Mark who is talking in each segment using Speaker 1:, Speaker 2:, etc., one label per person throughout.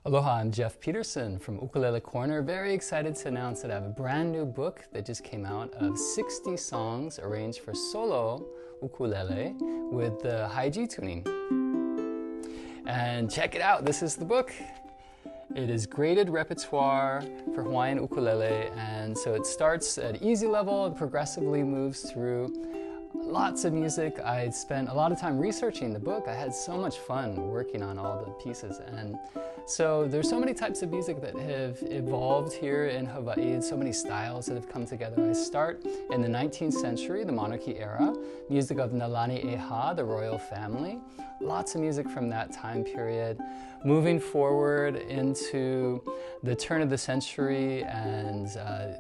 Speaker 1: Aloha, I'm Jeff Peterson from Ukulele Corner. Very excited to announce that I have a brand new book that just came out of 60 songs arranged for solo ukulele with the high G tuning. And check it out, this is the book. It is graded repertoire for Hawaiian ukulele, and so it starts at easy level and progressively moves through lots of music. I spent a lot of time researching the book. I had so much fun working on all the pieces, and so there's so many types of music that have evolved here in Hawaii, so many styles that have come together. I start in the 19th century, the Monarchy Era, music of Nalani Eha, the royal family, lots of music from that time period. Moving forward into the turn of the century, and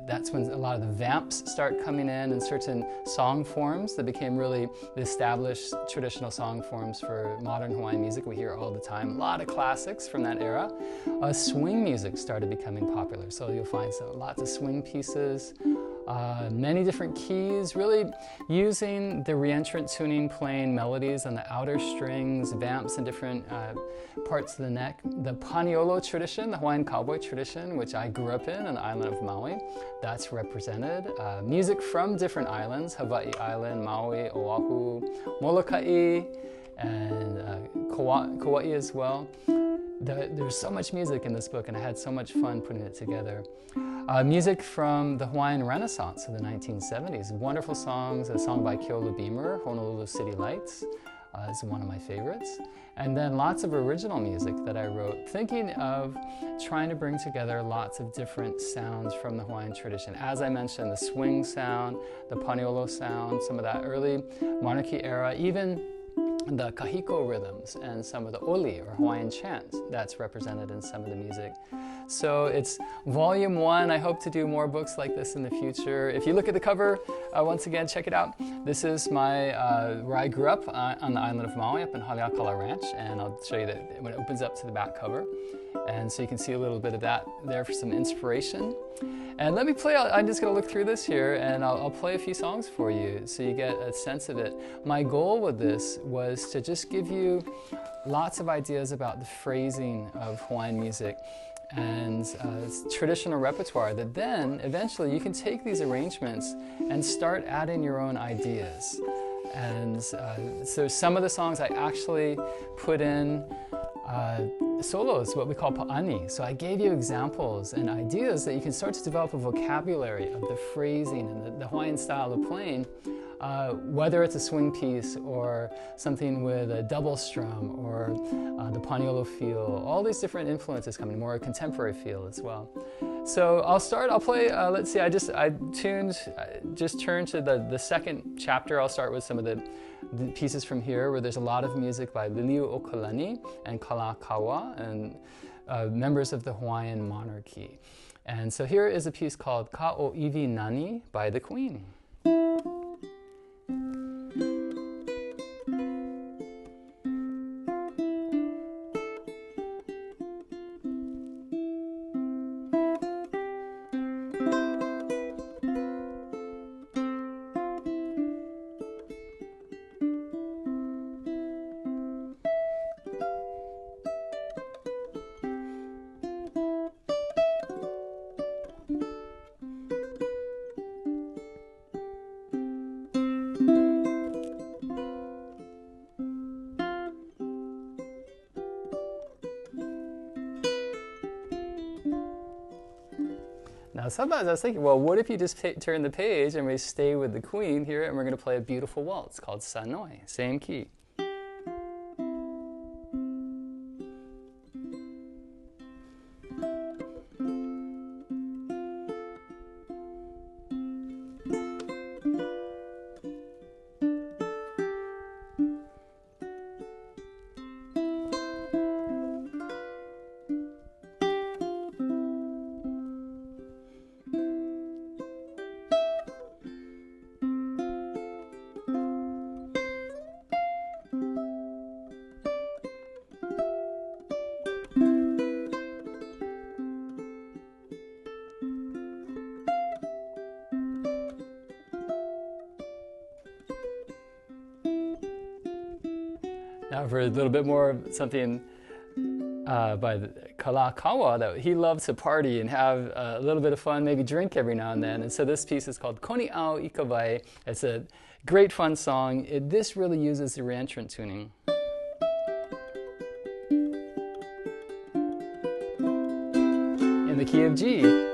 Speaker 1: that's when a lot of the vamps start coming in and certain song forms that became really the established traditional song forms for modern Hawaiian music we hear all the time. A lot of classics from that era. Swing music started becoming popular, so you'll find lots of swing pieces. Many different keys, really using the re-entrant tuning, playing melodies on the outer strings, vamps in different parts of the neck. The paniolo tradition, the Hawaiian cowboy tradition, which I grew up in on the island of Maui, that's represented. Music from different islands, Hawaiʻi Island, Maui, Ōʻahu, Molokaʻi, and Kauaʻi as well. There's so much music in this book, and I had so much fun putting it together. Music from the Hawaiian Renaissance of the 1970s. Wonderful songs, a song by Keola Beamer, Honolulu City Lights, is one of my favorites. And then lots of original music that I wrote, thinking of trying to bring together lots of different sounds from the Hawaiian tradition. As I mentioned, the swing sound, the paniolo sound, some of that early Monarchy Era, even the kahiko rhythms and some of the oli or Hawaiian chants that's represented in some of the music. So it's volume 1. I hope to do more books like this in the future. If you look at the cover, once again, check it out. This is my where I grew up on the island of Maui, up in Haleakala Ranch, and I'll show you that when it opens up to the back cover. And so you can see a little bit of that there for some inspiration. And let me play, I'm just going to look through this here, and I'll play a few songs for you so you get a sense of it. My goal with this was to just give you lots of ideas about the phrasing of Hawaiian music and traditional repertoire that then eventually you can take these arrangements and start adding your own ideas. And so some of the songs I actually put in solos, what we call pa'ani. So I gave you examples and ideas that you can start to develop a vocabulary of the phrasing and the Hawaiian style of playing, whether it's a swing piece or something with a double strum or the paniolo feel. All these different influences coming, more a contemporary feel as well. So I'll play, let's see, I just turned to the second chapter. I'll start with some of the pieces from here where there's a lot of music by Liliu Okalani and Kalakaua and members of the Hawaiian monarchy. And so here is a piece called Ka'oiwi Nani by the Queen. Now sometimes I was thinking, well, what if you just turn the page and we stay with the Queen here and we're going to play a beautiful waltz called Sanoi, same key. Now for a little bit more of something by the Kalakaua that he loved to party and have a little bit of fun, maybe drink every now and then. And so this piece is called Koni'au Ikawai. It's a great fun song. This really uses the re-entrant tuning. In the key of G.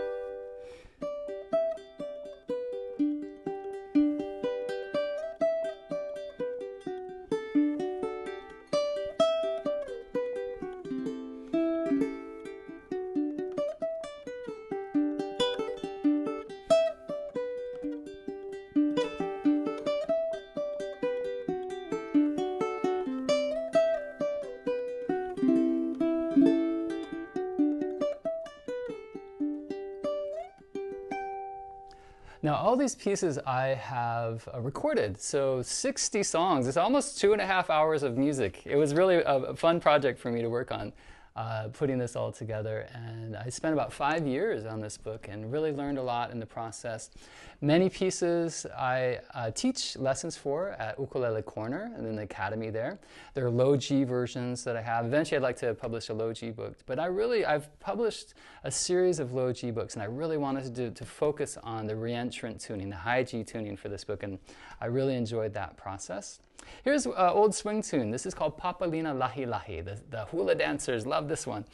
Speaker 1: Now, all these pieces I have recorded, so 60 songs. It's almost 2.5 hours of music. It was really a fun project for me to work on, putting this all together. And I spent about 5 years on this book and really learned a lot in the process. Many pieces I teach lessons for at Ukulele Corner and in the academy there. There are low G versions that I have. Eventually I'd like to publish a low G book, but I've published a series of low G books, and I really wanted to focus on the re-entrant tuning, the high G tuning for this book, and I really enjoyed that process. Here's an old swing tune. This is called Papalina Lahi Lahi. The hula dancers love this one.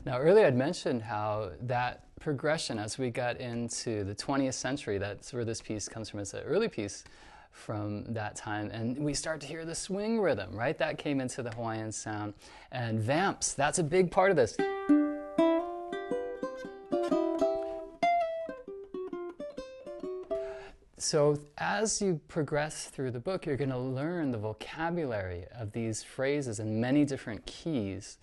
Speaker 1: Now, earlier I'd mentioned how that progression as we got into the 20th century, that's where this piece comes from. It's an early piece from that time, and we start to hear the swing rhythm, right? That came into the Hawaiian sound. And vamps, that's a big part of this. So as you progress through the book, you're going to learn the vocabulary of these phrases in many different keys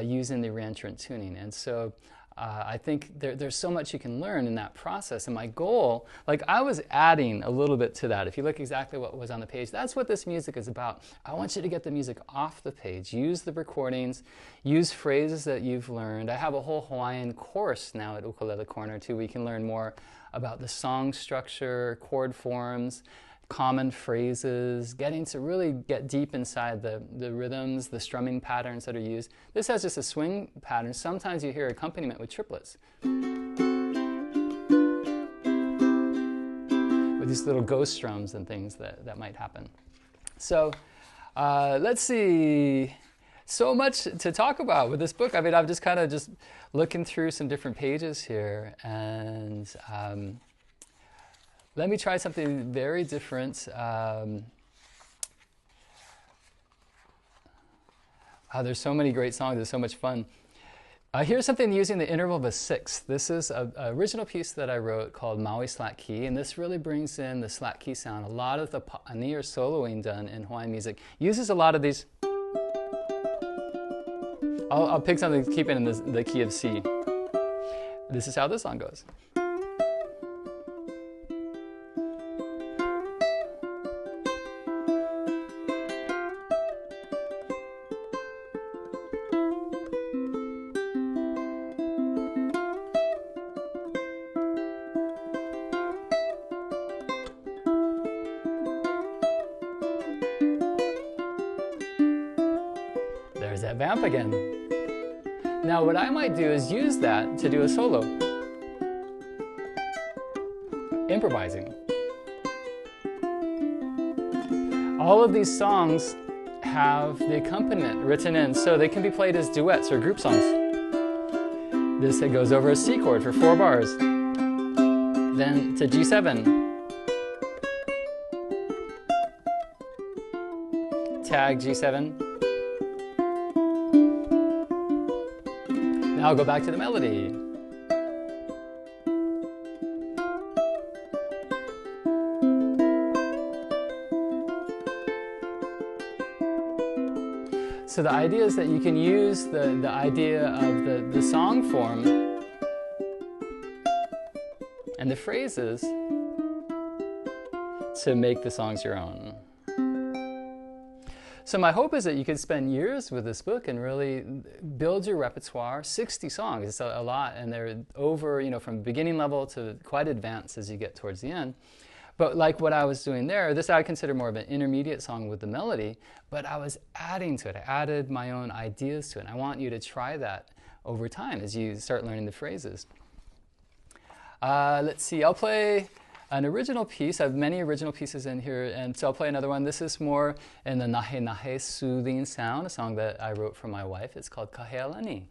Speaker 1: using the re-entrant tuning. And so I think there's so much you can learn in that process. And my goal, like I was adding a little bit to that. If you look exactly what was on the page, that's what this music is about. I want you to get the music off the page. Use the recordings, use phrases that you've learned. I have a whole Hawaiian course now at Ukulele Corner too. We can learn more about the song structure, chord forms, common phrases, getting to really get deep inside the rhythms, the strumming patterns that are used. This has just a swing pattern. Sometimes you hear accompaniment with triplets, with these little ghost strums and things that might happen. So let's see. So much to talk about with this book. I mean, I'm just kind of just looking through some different pages here, and let me try something very different. There's so many great songs. There's so much fun. Here's something using the interval of a sixth. This is an original piece that I wrote called Maui Slack Key, and this really brings in the slack key sound. A lot of the pa'ani or soloing done in Hawaiian music uses a lot of these. I'll pick something, keep it in the key of C. This is how this song goes. There's that vamp again. Now what I might do is use that to do a solo. Improvising. All of these songs have the accompaniment written in, so they can be played as duets or group songs. This goes over a C chord for 4 bars. Then to G7. tag G7. Now I'll go back to the melody. So the idea is that you can use the idea of the song form and the phrases to make the songs your own. So my hope is that you could spend years with this book and really build your repertoire. 60 songs, it's a lot, and they're over, you know, from beginning level to quite advanced as you get towards the end. But like what I was doing there, this I consider more of an intermediate song with the melody, but I was adding to it. I added my own ideas to it. And I want you to try that over time as you start learning the phrases. Let's see, I'll play an original piece. I have many original pieces in here, and so I'll play another one. This is more in the nahe nahe soothing sound, a song that I wrote for my wife. It's called Kahealani.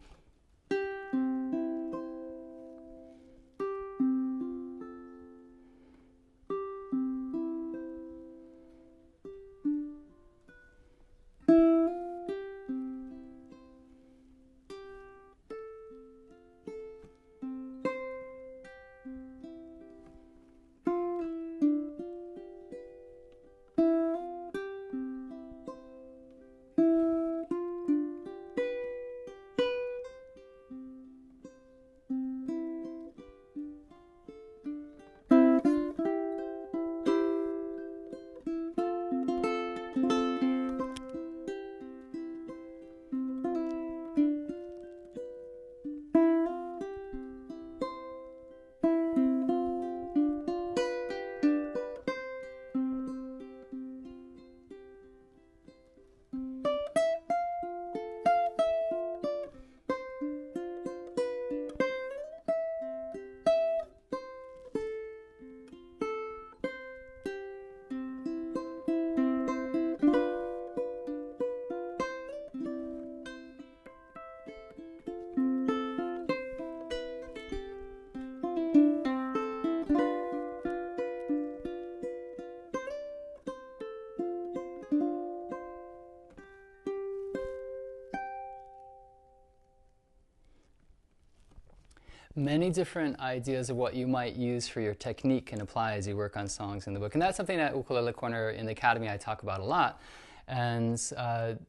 Speaker 1: Many different ideas of what you might use for your technique can apply as you work on songs in the book. And that's something at Ukulele Corner in the Academy I talk about a lot. And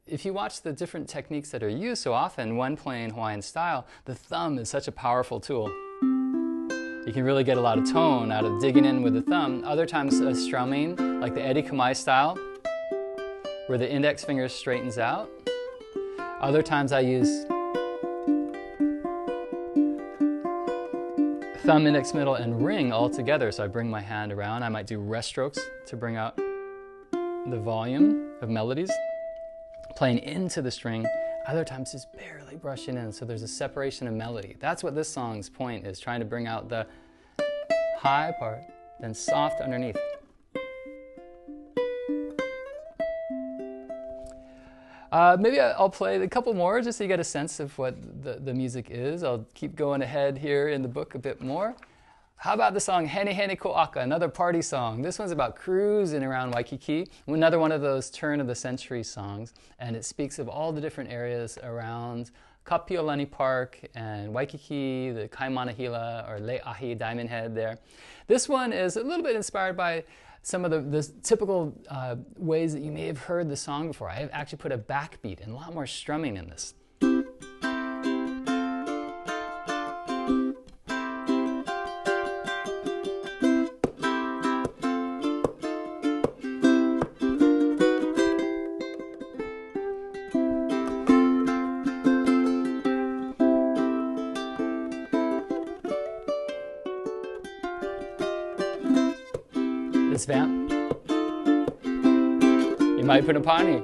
Speaker 1: if you watch the different techniques that are used so often when playing Hawaiian style, the thumb is such a powerful tool. You can really get a lot of tone out of digging in with the thumb. Other times strumming, like the Eddie Kamai style, where the index finger straightens out. Other times I use thumb, index, middle, and ring all together. So I bring my hand around. I might do rest strokes to bring out the volume of melodies, playing into the string. Other times just barely brushing in. So there's a separation of melody. That's what this song's point is, trying to bring out the high part, then soft underneath. Maybe I'll play a couple more just so you get a sense of what the music is. I'll keep going ahead here in the book a bit more. How about the song Hene Hene Ko'aka, another party song. This one's about cruising around Waikiki, another one of those turn of the century songs, and it speaks of all the different areas around Kapiolani Park and Waikiki, the Kaimanahila or Le'ahi Diamond Head there. This one is a little bit inspired by some of the typical ways that you may have heard the song before. I have actually put a backbeat and a lot more strumming in this. This vamp, you might put a pani.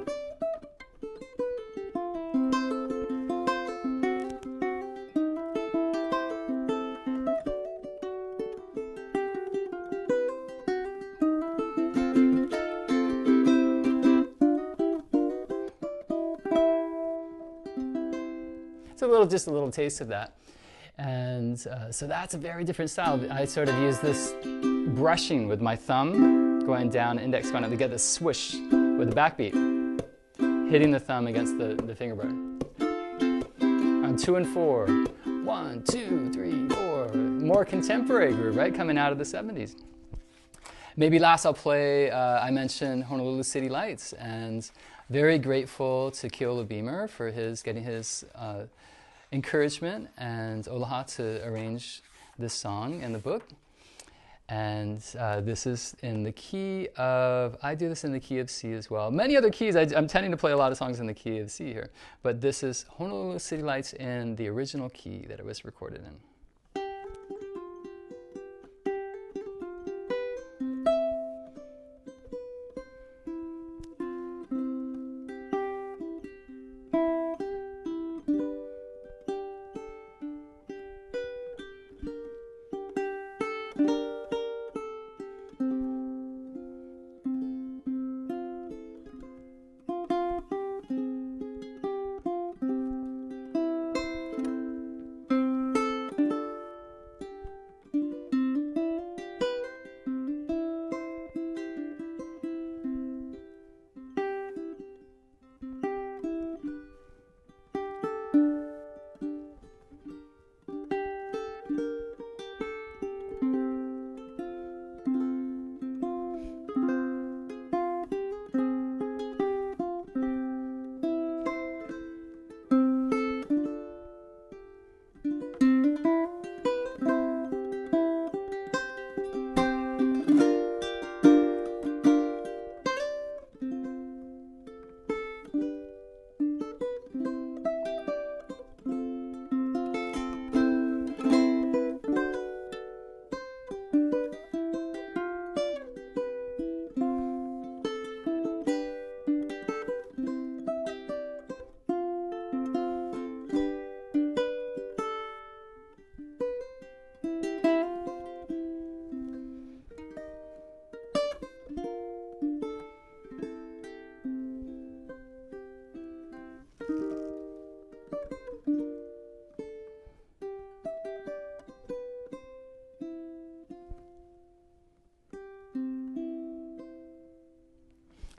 Speaker 1: So just a little taste of that. And so that's a very different style. I sort of use this brushing with my thumb, going down, index going up to get this swish with the backbeat. hitting the thumb against the fingerboard. On 2 and 4. 1, 2, 3, 4. More contemporary groove, right? Coming out of the 70s. Maybe last I'll play, I mentioned Honolulu City Lights, and very grateful to Keola Beamer for getting his encouragement and aloha to arrange this song in the book. And this is in the key of, I do this in the key of C as well. Many other keys, I'm tending to play a lot of songs in the key of C here, but this is Honolulu City Lights in the original key that it was recorded in.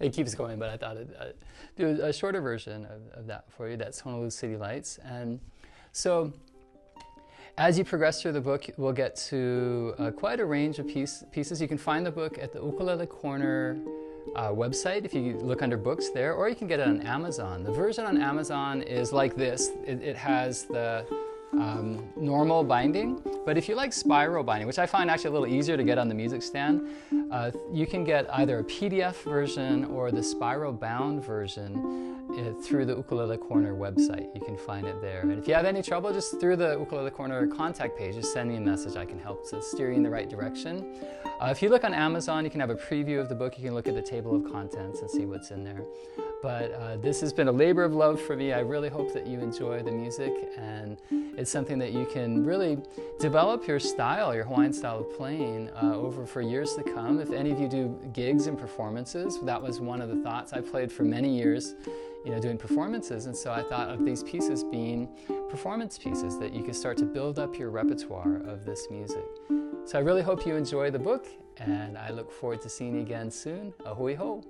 Speaker 1: It keeps going, but I thought I'd do a shorter version of that for you. That's Honolulu City Lights. And so as you progress through the book, we'll get to quite a range of pieces. You can find the book at the Ukulele Corner website if you look under books there, or you can get it on Amazon. The version on Amazon is like this. It has the normal binding, but if you like spiral binding, which I find actually a little easier to get on the music stand, you can get either a PDF version or the spiral bound version through the Ukulele Corner website. You can find it there. And if you have any trouble, just through the Ukulele Corner contact page, just send me a message. I can help to steer you in the right direction. If you look on Amazon, you can have a preview of the book. You can look at the table of contents and see what's in there. But this has been a labor of love for me. I really hope that you enjoy the music, and it's something that you can really develop your style, your Hawaiian style of playing over for years to come. If any of you do gigs and performances, that was one of the thoughts. I played for many years, doing performances, and so I thought of these pieces being performance pieces that you could start to build up your repertoire of this music. So I really hope you enjoy the book, and I look forward to seeing you again soon. A hui hou.